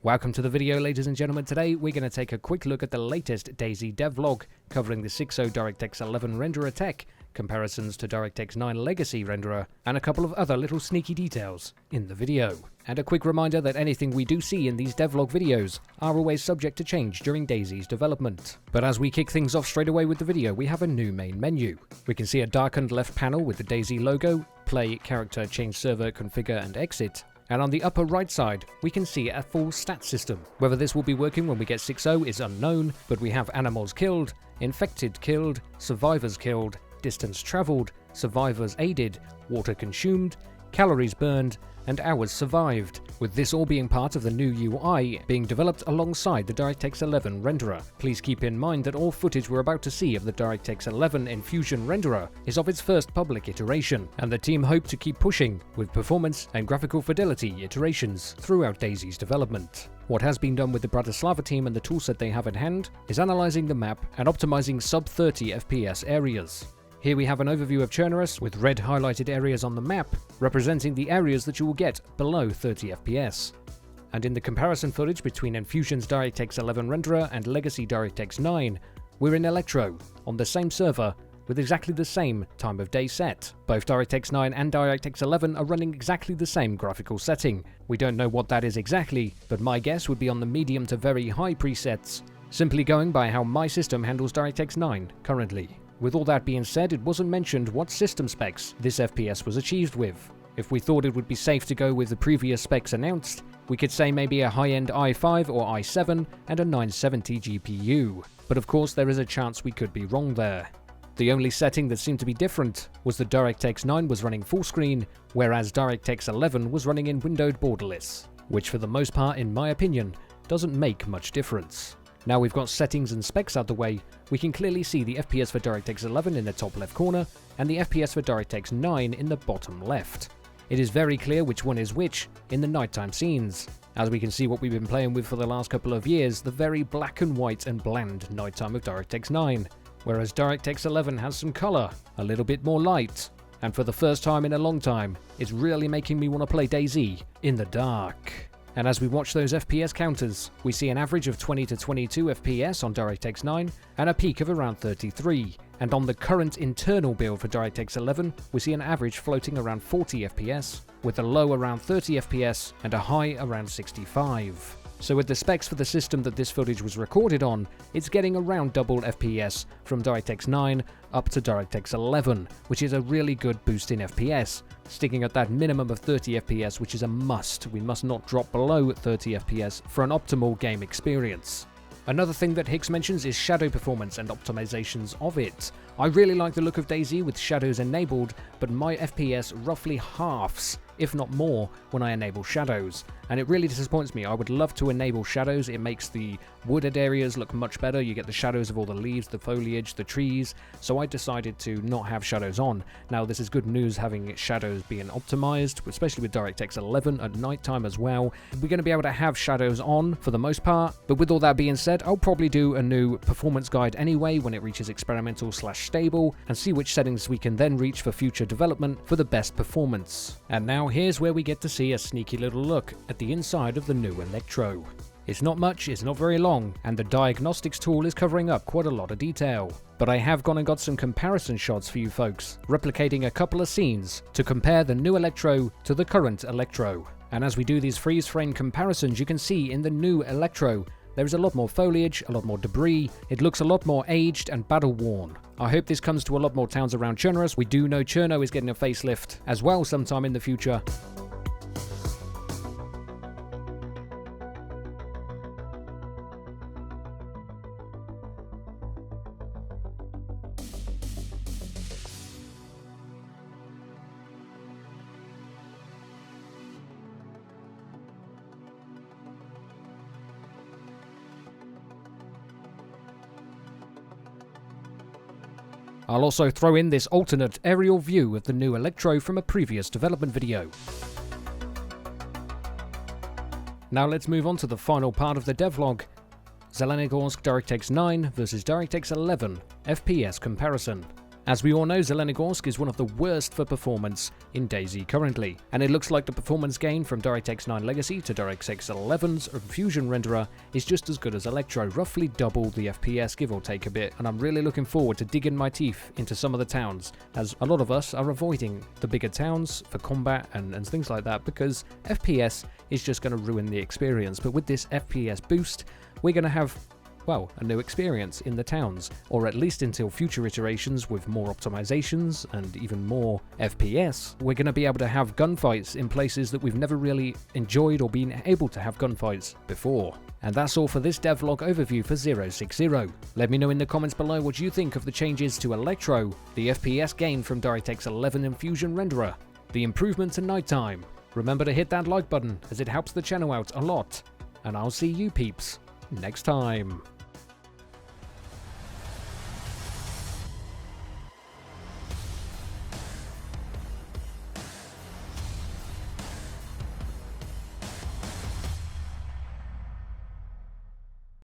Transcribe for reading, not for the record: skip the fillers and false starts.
Welcome to the video, ladies and gentlemen. Today we're going to take a quick look at the latest DayZ devlog covering the 6.0 DirectX 11 renderer tech, comparisons to DirectX 9 legacy renderer, and a couple of other little sneaky details in the video. And a quick reminder that anything we do see in these devlog videos are always subject to change during DayZ's development. But as we kick things off straight away with the video, we have a new main menu. We can see a darkened left panel with the DayZ logo, play, character, change server, configure and exit. And on the upper right side, we can see a full stat system. Whether this will be working when we get 6.0 is unknown, but we have animals killed, infected killed, survivors killed, distance traveled, survivors aided, water consumed, calories burned, and hours survived, with this all being part of the new UI being developed alongside the DirectX 11 renderer. Please keep in mind that all footage we're about to see of the DirectX 11 Enfusion renderer is of its first public iteration, and the team hope to keep pushing with performance and graphical fidelity iterations throughout DayZ's development. What has been done with the Bratislava team and the toolset they have at hand is analyzing the map and optimizing sub 30 FPS areas. Here we have an overview of Chernarus with red highlighted areas on the map, representing the areas that you will get below 30 FPS. And in the comparison footage between Enfusion's DirectX 11 renderer and legacy DirectX 9, we're in Elektro, on the same server, with exactly the same time of day set. Both DirectX 9 and DirectX 11 are running exactly the same graphical setting. We don't know what that is exactly, but my guess would be on the medium to very high presets, simply going by how my system handles DirectX 9 currently. With all that being said, it wasn't mentioned what system specs this FPS was achieved with. If we thought it would be safe to go with the previous specs announced, we could say maybe a high-end i5 or i7 and a 970 GPU, but of course there is a chance we could be wrong there. The only setting that seemed to be different was that DirectX 9 was running full screen, whereas DirectX 11 was running in windowed borderless, which for the most part, in my opinion, doesn't make much difference. Now we've got settings and specs out the way, we can clearly see the FPS for DirectX 11 in the top left corner, and the FPS for DirectX 9 in the bottom left. It is very clear which one is which in the nighttime scenes, as we can see what we've been playing with for the last couple of years, the very black and white and bland nighttime of DirectX 9, whereas DirectX 11 has some colour, a little bit more light, and for the first time in a long time, it's really making me want to play DayZ in the dark. And as we watch those FPS counters, we see an average of 20 to 22 FPS on DirectX 9 and a peak of around 33. And on the current internal build for DirectX 11, we see an average floating around 40 FPS, with a low around 30 FPS and a high around 65. So with the specs for the system that this footage was recorded on, it's getting around double FPS from DirectX 9 up to DirectX 11, which is a really good boost in FPS, sticking at that minimum of 30 FPS, which is a must. We must not drop below 30 FPS for an optimal game experience. Another thing that Hicks mentions is shadow performance and optimizations of it. I really like the look of DayZ with shadows enabled, but my FPS roughly halves, if not more, when I enable shadows. And it really disappoints me. I would love to enable shadows. It makes the wooded areas look much better. You get the shadows of all the leaves, the foliage, the trees. So I decided to not have shadows on. Now this is good news having shadows being optimized, especially with DirectX 11 at nighttime as well. We're going to be able to have shadows on for the most part. But with all that being said, I'll probably do a new performance guide anyway when it reaches experimental/stable and see which settings we can then reach for future development for the best performance. And now here's where we get to see a sneaky little look at the inside of the new Elektro. It's not much, it's not very long, and the diagnostics tool is covering up quite a lot of detail. But I have gone and got some comparison shots for you folks, replicating a couple of scenes to compare the new Elektro to the current Elektro. And as we do these freeze frame comparisons, you can see in the new Elektro there is a lot more foliage, a lot more debris, it looks a lot more aged and battle-worn. I hope this comes to a lot more towns around Chernarus. We do know Cherno is getting a facelift as well sometime in the future. I'll also throw in this alternate aerial view of the new Elektro from a previous development video. Now let's move on to the final part of the devlog, Zelenogorsk DirectX 9 versus DirectX 11 FPS comparison. As we all know, Zelenogorsk is one of the worst for performance in DayZ currently, and it looks like the performance gain from DirectX 9 Legacy to DirectX 11's Enfusion renderer is just as good as Elektro, roughly double the FPS, give or take a bit, and I'm really looking forward to digging my teeth into some of the towns, as a lot of us are avoiding the bigger towns for combat and things like that, because FPS is just going to ruin the experience. But with this FPS boost, we're going to have, well, a new experience in the towns, or at least until future iterations with more optimizations and even more FPS, we're going to be able to have gunfights in places that we've never really enjoyed or been able to have gunfights before. And that's all for this devlog overview for 060. Let me know in the comments below what you think of the changes to Elektro, the FPS gain from DirectX 11 Enfusion renderer, the improvement to nighttime. Remember to hit that like button as it helps the channel out a lot, and I'll see you peeps next time.